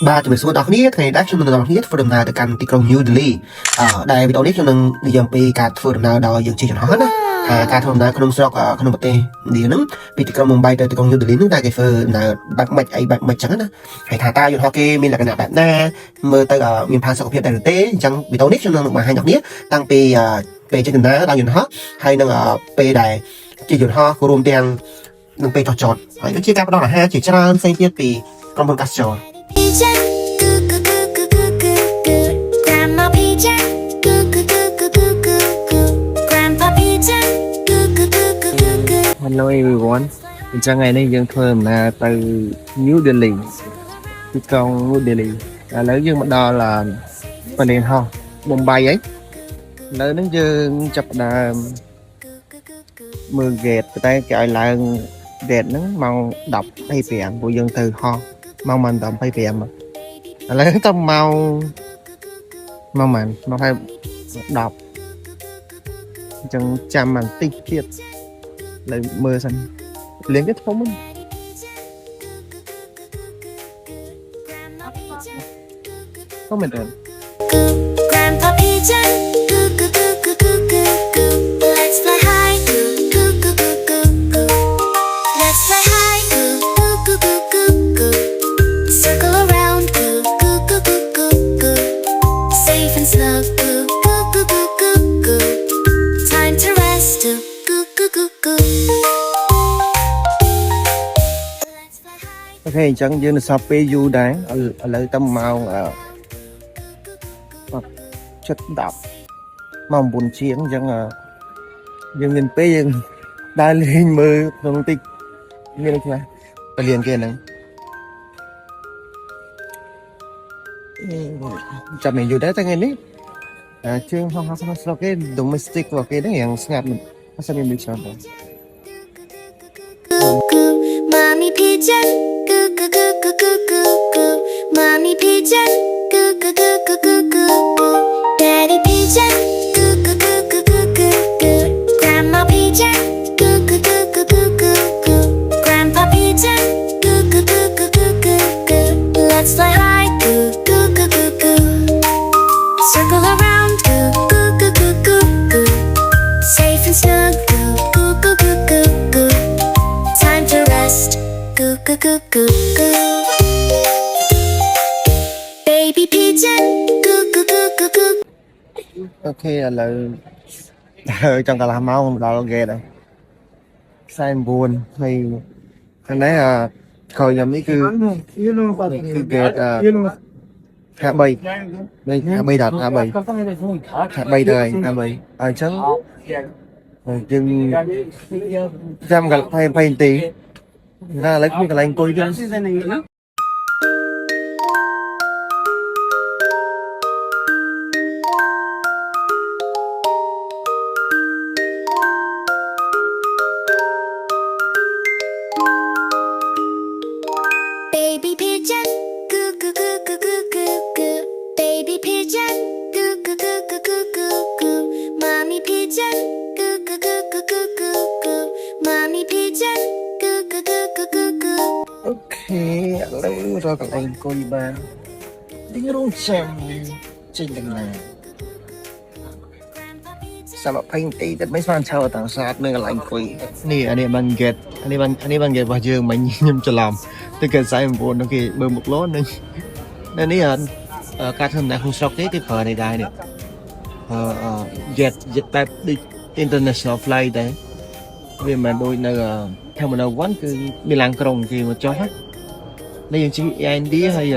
បាទជំរាបសួរដល់គ្នាថ្ងៃនេះខ្ញុំនឹងដល់គ្នាធ្វើដំណើរទៅកាន់ទីក្រុង New Delhi ដែលវីដេអូនេះខ្ញុំនឹងនិយាយអំពីការធ្វើដំណើរដោយយើងជិះយន្តហោះណាការធ្វើដំណើរក្នុងស្រុកក្នុងប្រទេសឥណ្ឌាហ្នឹងពីទីក្រុង Mumbai ទៅទីក្រុង New Delhi ហ្នឹងតែគេធ្វើដំណើរបែបម៉េចអីបែបម៉េចចឹងណាហើយថាតើយន្តហោះគេមានលក្ខណៈបែបណាមើលទៅមានផាសុកភាពដែរឬទេអញ្ចឹងវីដេអូនេះខ្ញុំនឹងបង្ហាញដល់គ្នាតាំងពីពេលជិះដំណើរដោយយន្តហោះហើយនឹងពេលដែលជិះយន្តហោះក៏រួមទាំងនឹងពេលចតហើយដូចជាការផ្ដល់អាហារជាច្រើនផ្សេងទៀតពីក្រុមហ៊ុនកសិចរHello everyone អញ្ចឹងថ្ងៃនេះយើងធ្វើដំណើរទៅ New Delhi ទីក្រុង New Delhi ឥឡូវយើងមកដល់ប្រទេសហោះ Mumbai ហើយឥឡូវហ្នឹងយើងចាប់ផ្ដើមមើល gate តែគេឲ្យឡើង gate ហ្នឹងម៉ោង 10:25 ព្រោះយើងទៅហោះម៉ោង 10:25 ឥឡូវទៅម៉ោងម៉ោង10អញ្ចឹងចាំបន្តិចទៀតលើមើលសិនលេងគេធំហ្នឹងធំមែនទេ Grandpa Pigeon, goo goo goo goo goo goo goo. Let's fly high, goo goo goo goo goo goo. Let's fly high, goo goo goo goo goo goo. Circle around, goo goo goo goo goo goo. Safe and slow, goo goo goo goo goo goo. Time to rest, goo goo goo goo goo. អូខេអញ្ចឹងយើងនៅសល់ពេលយូរដែរឥឡូវទៅម៉ោង7:10ម៉ោង9ជាងអញ្ចឹងយើងមានពេលយើងដើរលេងមើលក្នុងតិចមានខ្លះពលានគេហ្នឹងចាំមានយូរដែរតែថ្ងៃនេះជើងហោះក្នុងស្រុកគេ domestic របស់គេហ្នឹងរៀងស្ងាត់អត់ស្មានមានច្រើនទេ Mommy pigeon, goo goo goo goo goo goo goo. Mommy pigeon, goo goo goo goo goo goo goo. Daddy pigeon, goo goo goo goo goo goo goo. Grandma pigeon, goo goo goo goo goo goo goo. Grandpa pigeon, goo goo goo goo goo goo goo. Let's fly high, goo goo goo goo goo. Circle around, goo goo goo goo goo goo. Safe and snug, goo goo goo goo goo goo. Time to rest, goo goo goo goo goo. Baby pigeon, goo goo goo goo goo. អូខេឥឡូវដើរចង់កន្លះម៉ោងដល់ gate ហើយ49ហើយខាងនេះក្រោយខ្ញុំនេះគឺ gate 53ដល់53ទៅហើយ53អញ្ចឹងយើងចាំកន្លែង20នាទីណាឥឡូវមានកន្លែងអង្គុយទៀត Baby pigeon, goo goo goo goo goo goo goo. Baby pigeon, goo goo goo goo goo goo goo. Mommy pigeon, goo goo goo goo goo goo goo. Mommy pigeon, goo goo goo goo goo goo. អូខេឥឡូវរកកន្លែងអង្គុយបានទីរងចាំចេញដំណើរសម្រាប់20នាទីតែមិនស្មានឆៅតាំងស្អាតនៅកន្លែងអង្គុយនេះអានេះបាន gate អានេះបាន gate របស់យើងមិញខ្ញុំច្រឡំទៅ gate 49នោះគេមើលមុខលោនឹងនៅនេះការធ្វើដំណើរក្នុងស្រុកទេគេប្រើនេះដែរនេះjet បែប international flight ដែរវាមិនដូចនៅ Terminal 1 គឺមានឡានក្រុងគេមកចុះហ្នឹងនេះយើងជិះ Air India ហើយ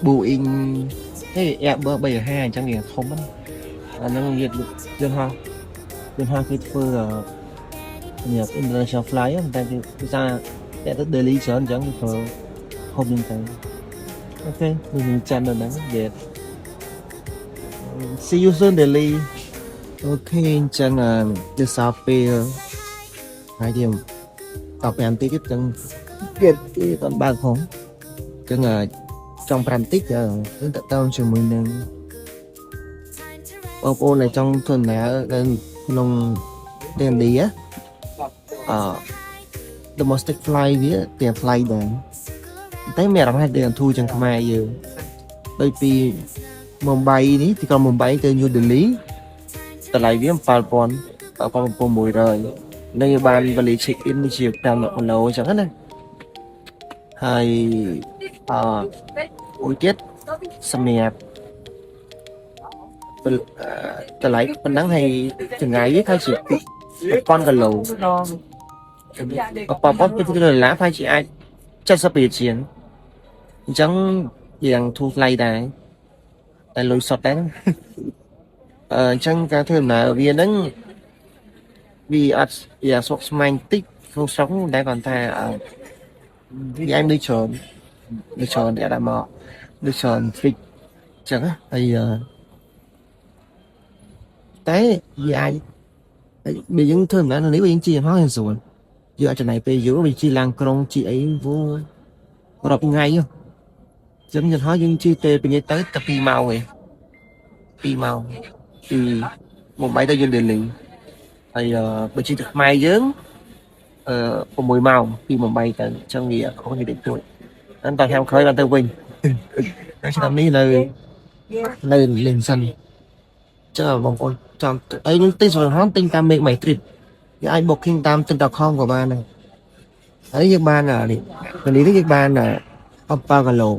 Boeing ហេ Airbus 350អញ្ចឹងវាធំហ្នឹងអាហ្នឹងយន្តហោះគេធ្វើសម្រាប់ international flight ហ្នឹងតែគេភាសាតែទៅ Delhi ច្រើនអញ្ចឹងគេធ្វើហូបហ្នឹងទៅអូខេយើងចាំដល់ហ្នឹង See you soon Delhi អូខេអញ្ចឹងទៅសល់ពេលហើយទៀត15នាទីទៀតចឹងគេអត់បើកផងចឹងចង់5នាទីយើងតើតជាមួយនឹងបងប្អូនដែលចង់ធ្វើដំណើរនៅក្នុងប្រទេសឥណ្ឌាdomestic flight វាទាំង flight ដែរ តែមានអារម្មណ៍ថាដូចធូរជាងខ្មែរយើងដូចពីមុំបៃនេះទីក្រុងមុំបៃទៅញូដេលីតម្លៃវា7,000 7,600 នៅបានវេលា check in ជា5គីឡូអញ្ចឹងណាហើយមួយទៀតសម្រាប់តម្លៃប៉ុណ្ណឹងហើយចម្ងាយវាថាជា1000គីឡូ1000គីឡូឡាប្រហែលជាអាច70%ជាងអញ្ចឹងយ៉ាងធូរថ្លៃដែរតែលុយសុទ្ធដែរអញ្ចឹងការធ្វើដំណើរវាហ្នឹងវាអត់យ៉ាងស្មុគស្មាញតិចក្នុងស្រុកតែគាត់ថាវាអាចដូចច្រើនតែដល់មកដូចច្រើន fix ចឹងហើយតែវាអាចបើយើងធ្វើដំណើរនៅនេះយើងជិះមកយ៉ាងស្រួលយើងអាចចំណាយពេលយូរវាជិះឡានក្រុងជិះអីវល់រាប់ថ្ងៃចឹងយន្តហោះយើងជិះពេលពីនេះទៅ2ម៉ោងឯង2ម៉ោងពីមុំបៃទៅយូដេលីហើយបើជិះទៅខ្មែរយើង6ម៉ោងពីមុំបៃទៅអញ្ចឹងវាខុសគ្នាតិចតួចដល់តែខ្ញុំក្រោយបានទៅវិញឆ្នាំនេះនៅលេងសិនចឹងបងប្អូនចាំអីនឹងទិញសម្រាប់ទិញតាម Make My Trip យើងអាច booking តាម TikTok.com ក៏បានដែរហើយយើងបាននេះពេលនេះយើងបាន7គីឡូ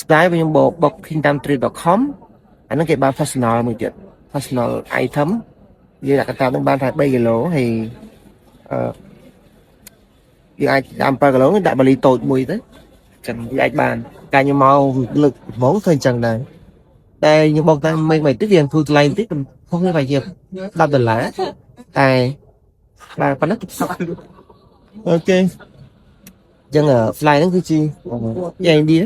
ស្ទាយវិញខ្ញុំ booking តាម Trip.com អាហ្នឹងគេបាន personal មួយទៀត personal item យើងដាក់កតានឹងបានថា3គីឡូហើយយើងអាចតាម7គីឡូដាក់បាលីតូចមួយទៅចឹងវាអាចបានកាលខ្ញុំមកលើកហ្មងឃើញចឹងដែរតែខ្ញុំบอกតាម Make My Trip វាធូរថ្លៃបន្តិចខុសគ្នាប្រហែលជា$10តែបាទប៉ុណ្ណឹងអូខេចឹង flight ហ្នឹងគឺជាយ៉ាងឌី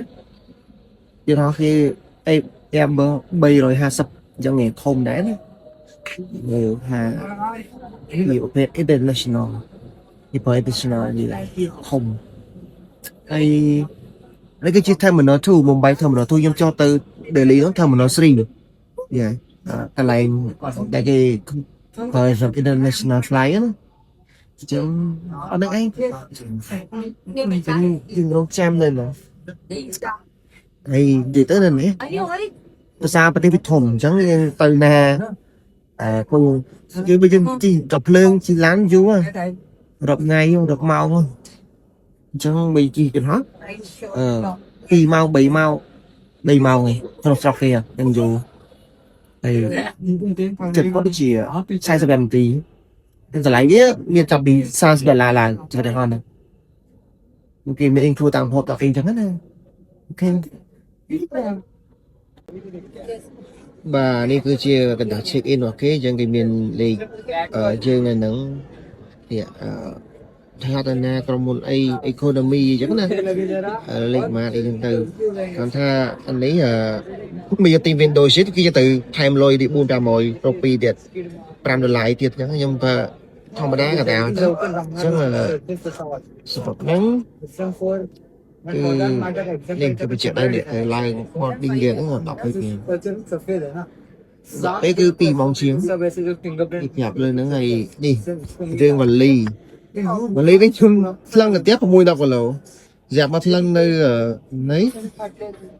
យន្តហោះគេAirbus 350ចឹងធំដែរណាមើលថាវាប្រភេទ international វាប្រភេទ international នេះធំហើយនេះគឺជា terminal 2 Mumbai terminal 2ខ្ញុំចុះទៅ Delhi នោះ terminal 3យ៉ាកន្លែងដែលគេ international flight ណាចឹងអត់ដឹងអីយើងរងចាំនៅណាហើយនិយាយទៅនៅនេះភាសាប្រទេសវាធំអញ្ចឹងយើងទៅណាគូយើងបើយើងជីកភ្លើងជីឡានយូររាប់ថ្ងៃរាប់ម៉ោងអញ្ចឹងបើជីចន្លោះ2ម៉ោង3ម៉ោង3ម៉ោងឯងក្នុងស្រុកគេហ្នឹងយូរហើយចិត្តគាត់ជា40នាទីតម្លៃវាមានចាប់ពី$30ឡើងចឹងទៅហ្នឹងគេមាន include តាមហូបដល់គេចឹងណាអូខេបាទនេះគឺជាកណ្ដាស់ check in របស់គេចឹងគេមានលេខយើងនៅហ្នឹងនេះថាទៅណាក្រុមហ៊ុនអី economy អញ្ចឹងណាលេខម៉ាតអីហ្នឹងទៅគាត់ថាអានេះមានទី window seat គេទៅថែមលុយទី4-500រូបពីទៀត$5ទៀតអញ្ចឹងខ្ញុំថាធម្មតាក៏តែអញ្ចឹងសម្រាប់ហ្នឹងលេងទៅបញ្ជាក់ដែរនេះឡើង boarding យើងហ្នឹង10ពេលពេលគឺ2ម៉ោងជាងគេប្រាប់លើហ្នឹងហើយនេះរឿងវ៉ាលីវិញជុំថ្លឹងទៅផ្ទះ6-10គីឡូយ៉ាប់មកថ្លឹងនៅនេះ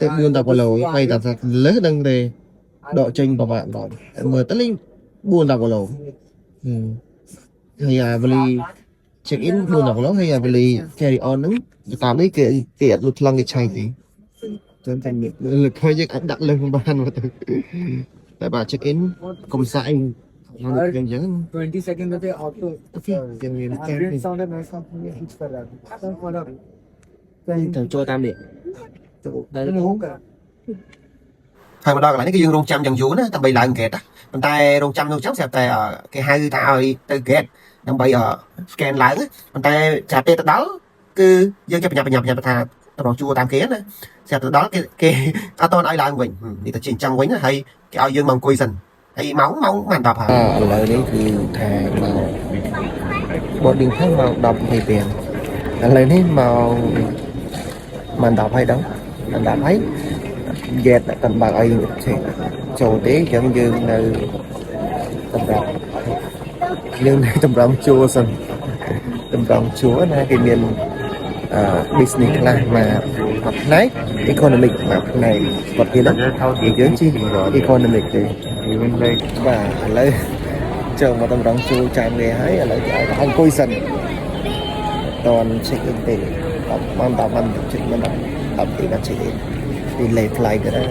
ទៅ4-10គីឡូហើយតែលើសដឹងទេដកចេញប្រហែលដល់មើលទៅលេង4-10គីឡូហើយវ៉ាលី check in 4-10គីឡូហើយវ៉ាលី carry on ហ្នឹងតាមនេះគេអត់លុតថ្លឹងគេឆៃទេចឹងតែលើឃើញយើងអាចដាក់លើបានមកទៅតែបាទ check in កុំសាក់អីយើងចឹង20 secondទៅ auto យើងមានការ sound ដែរ sound នេះ hit ស្រាប់ទៅចូលតាមនេះទៅហូកហើយមកដល់កន្លែងនេះគឺយើងរងចាំយ៉ាងយូរណាដើម្បីឡើង gate ប៉ុន្តែរងចាំស្រាប់តែគេហៅថាឲ្យទៅ gate ដើម្បីscan ឡើងប៉ុន្តែចាប់ពេលទៅដល់គឺយើងចាប់បញ្ញាថារងជួតាមគេណាស្រាប់ទៅដល់គេអត់តឲ្យឡើងវិញនេះទៅជាអញ្ចឹងវិញហើយគេឲ្យយើងមកអង្គុយសិនហើយម៉ោងបាន10ហើយឥឡូវនេះគឺថាមក boarding time មក10:22ឥឡូវនេះមកបាន10ហើយដល់10ហើយ gate តែបើកឲ្យចូលទេអញ្ចឹងយើងនៅតម្រង់ជួរសិនតម្រង់ជួរណាគេមានbusiness class មក mặt này economic mặt này vật kia đó thì dưới chi economic thì và lấy chờ mà tầm rong chu chạm về hái lấy anh coi sân toàn check in tiền tập ăn check in tập thì nó check in đi lệ fly cái đấy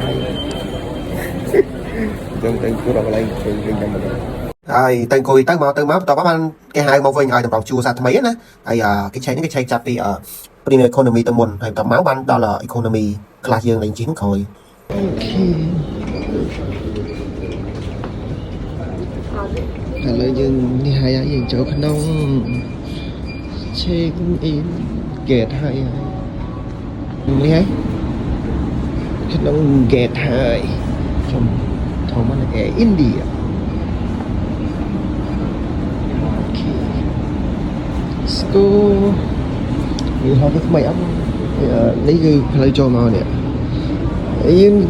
trong tên củaเราlên từ bên trong mình ai tên coi tới máu tao bác anh cái hai màu vinh ai tầm rong chu sa mấy á ai cái chạy chặt đi ở premium economy tầm một hay tầm máu ban đó là economy class dương lên chiến khỏiเลยยังนี่หายยังเจ้าขนมเช็คอินเกตหายนี่ไงขนมเกตหายชมโทมันแอร์อินเดียโอเคสกูมีห้องที่ไม่อัพนี่คือพลายโจมาเนี่ย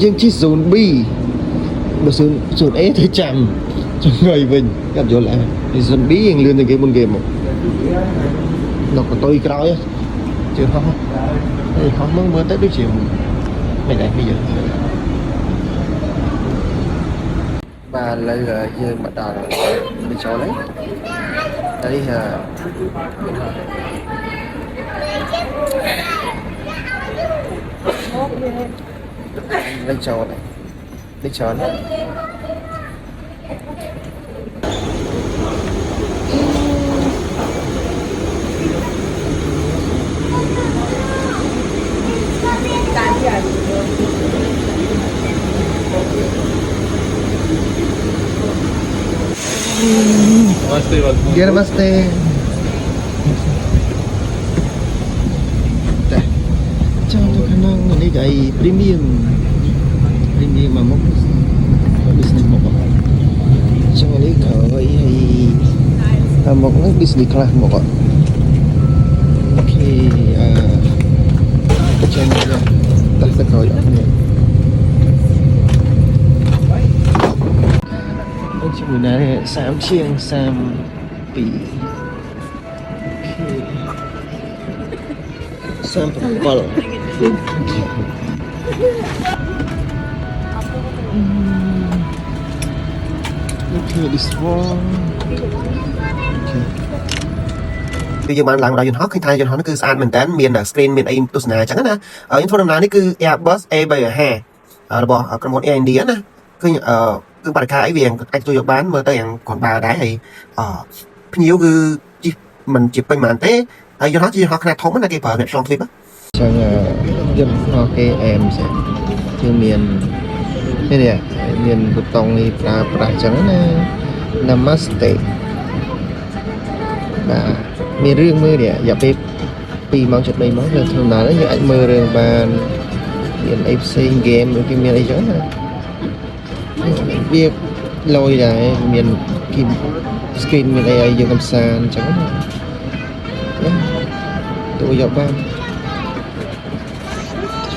ยังที่ศูนย์บีศูนย์เอเธอจำcho người mình gặp vô lại thì dân bí yên lên từ cái môn game một nó còn tôi cái chứ không thì không mới tới đôi chiều mày lại bây giờ và lấy giờ bắt đầu đi cho đấy đây là lấy cho này lấy cho này Namaste. Namaste. Cho tôi khả năng lấy cái premium mà mốc business mốc cho lấy cái mốc business class mốc ok cho nên ta sẽ coi chúng mình này Sam chiêng Sam bì Sam ball okay this one bây giờ bạn làm đại học khi thay cho nó cứ san mình tán miền là screen miền aim tu sna chẳng hạn ở những phần này cứ Airbus A702 bỏ ở con một India nè cứ bà khai việc anh tôi bán mở tay còn bà đá thì nhiều cứ mình chụp bên màn té do nó chỉ họ khá thống là cái vở này trong clip á chẳng dân họ cái em sẽ chưa miền thế này miền bút tông đi pra chẳng nè Namaste và miền riêng mưa để dập bếp pi mong chụp đây mong là thường nào đó như anh mơ rồi bàn miền FC game rồi cái miền ấy chớ nè việc lôi lại miền kim skin miền AI dương cầm sàn chẳng hạn tụi dọc ban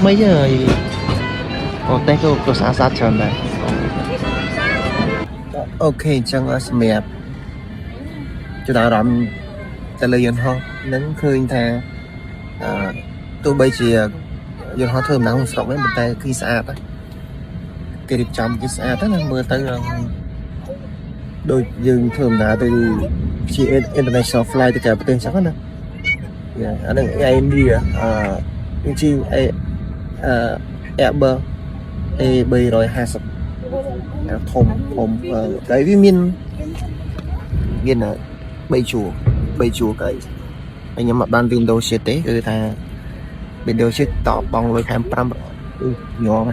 mấy giờ có tay có xã sát tròn này ok chẳng là mẹp cho đạo đậm ta lời dân ho nắng khơi thà tôi bây giờ dân ho thơm nắng không sống với mình tay khi xa đó cái điệp trong cái xa rất là mưa tới đôi dương thường là từ chị international flight từ cả bên chắc nè anh đang em đi nhưng chi Airbus A7 rồi 20 thùng cái với miên là bay chùa cái anh em mà ban Windows sẽ tế cứ thà Windows sẽ tỏ bong lối khám pram nhỏ mà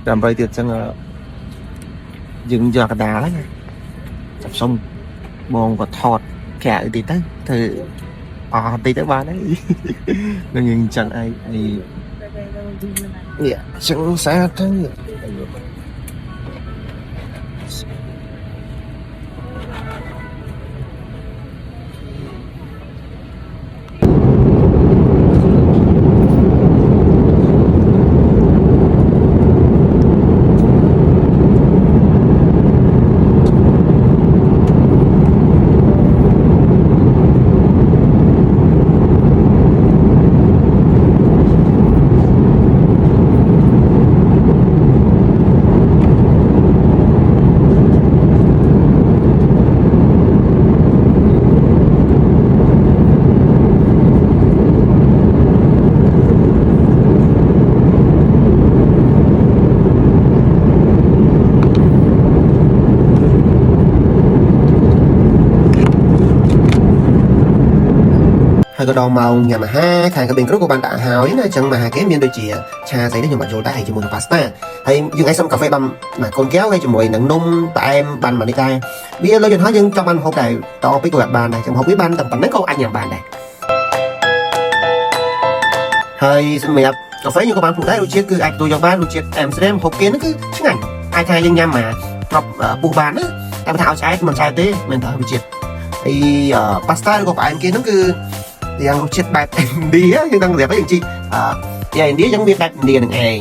làm vậy tuyệt sang dừng giờ cái đá đấy tập xong bòn và thọt cả thì tới thì tí tới ba đấy nó nhìn chẳng ai chẳng xa thế ហើយក៏ដល់ម៉ោងញ៉ាំអាហារខាងកាប៊ីនគ្រូក៏បានដាក់ហើយណាអញ្ចឹងអាហារគេមានដូចជាឆាស្អីនេះខ្ញុំអត់យល់ដែរហើយជាមួយនឹង pasta ហើយយើងឲ្យសុំកាហ្វេបានកូនកែវហើយជាមួយនឹងនំផ្អែមបានមកនេះដែរវាលើយន្តហើយយើងចង់បានម្ហូបដែរតពីក៏អត់បានដែរចាំម្ហូបវាបានតែប៉ុណ្ណឹងក៏អាចញ៉ាំបានដែរហើយសម្រាប់កាហ្វេយើងក៏បានពុះដែររសជាតិគឺអាចទទួលយកបានរសជាតិអែមស្រាមហូបគេហ្នឹងគឺឆ្ងាញ់អាចថាយើងញ៉ាំមកប្រប់ពុះបានណាតែបើថាឲ្យឆ្អែតមិនឆ្អែតទេមិនថារសជាតិហើយpasta ឬក៏ផ្អែមគេហ្នឹងគឺយ៉ាងរសជាតិបែបឥណ្ឌាយើងដឹងស្រាប់ហើយយើងជីពីឥណ្ឌាយើងមានបែបឥណ្ឌានឹងឯង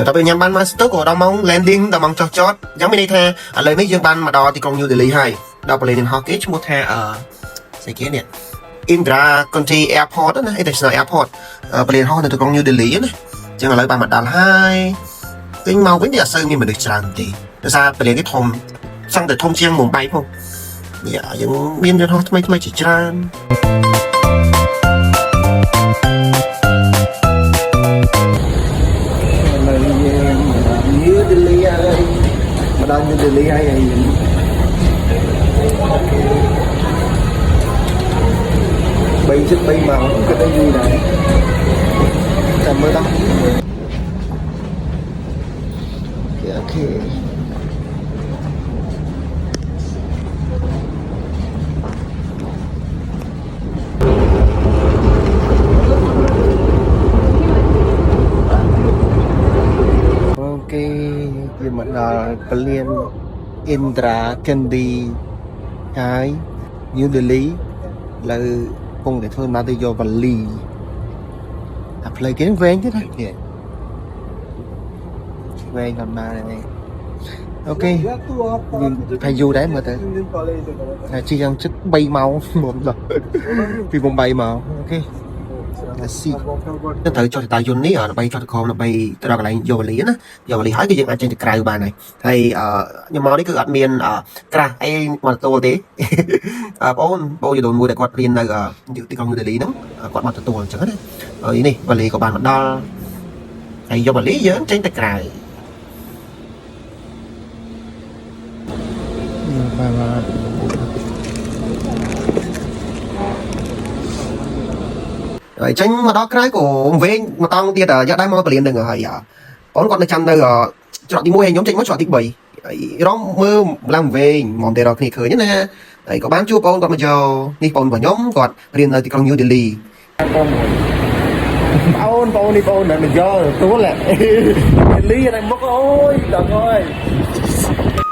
តែពេលញ៉ាំបានមកស្ទើរក៏ដល់ម៉ោង landing ដល់ម៉ោងចុះចតអញ្ចឹងមានន័យថាឥឡូវនេះយើងបានមកដល់ទីក្រុង New Delhi ហើយដល់ Palladian Hall គេឈ្មោះថាស្អីគេនេះ Indira Gandhi Airport ណា International Airport Palladian Hall នៅទីក្រុង New Delhi ណាអញ្ចឹងឥឡូវបានមកដល់ហើយវិញមកវិញនេះអត់សូវមានមនុស្សច្រើនទេដោយសារ Palladian គេធំសឹងតែធំជាងមុំបៃផងយើងមានយន្តហោះថ្មីជាច្រើនNew Delhi ហើយមកដល់ New Delhi ហើយ3 ម៉ោងក៏ទៅយូរដែរចាំមើលដល់អូខេយើងមកដល់ពលាន Indira Gandhi ហើយ New Delhi លើកំពុងតែធ្វើមកទៅយកវ៉ាលីតែផ្លូវគេវែងទៀតណាវែងដល់ណានេះអូខេយើងផាយូដែរមើលទៅតែជិះយ៉ាងជិត3ម៉ោងមកដល់ពីមុំបៃមកអូខេស៊ីទៅចុះតាយន្តនេះដើម្បីចុះទៅក្រោមដើម្បីទៅដល់កន្លែងយកវ៉ាលីណាយកវ៉ាលីហើយគឺយើងអាចចេញទៅក្រៅបានហើយខ្ញុំមកនេះគឺអត់មានក្រាស់អីមកទទួលទេបងយល់មួយដែលគាត់រៀននៅទីក្រុង New Delhi ហ្នឹងគាត់មកទទួលអញ្ចឹងណាហើយនេះវ៉ាលីក៏បានមកដល់ហើយយកវ៉ាលីយើងចេញទៅក្រៅបាទហើយចេញមកដល់ក្រៅក៏វិញមកតង់ទៀតយកដែរមកពលាននឹងហើយបងគាត់នៅចាំនៅច្រកទី1ហើយខ្ញុំចេញមកច្រកទី3ហើយរងមើលឡើងវិញមកតែរកគ្នាឃើញណាហើយក៏បានជួបបងគាត់មកយកនេះបងរបស់ខ្ញុំគាត់រៀននៅទីក្រុង New Delhi បងនេះបងមកយកទួលDelhi ហ្នឹងមកអូយដល់ហើយ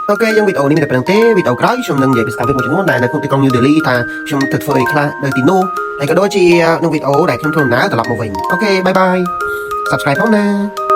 អូខេយើងវីដេអូនេះមានតែប៉ុណ្្នឹងទេវីដេអូក្រោយខ្ញុំនឹងនិយាយពីស្ថានភាពមួយចំនួនដែលនៅក្នុងទីក្រុង New Delhi ថាខ្ញុំទៅធ្វើអីខ្លះនៅទីនោះហើយក៏ដូចជាក្នុងវីដេអូដែលខ្ញុំធ្វើដំណើរត្រឡប់មកវិញអូខេបាយបាយ Subscribe ផងណា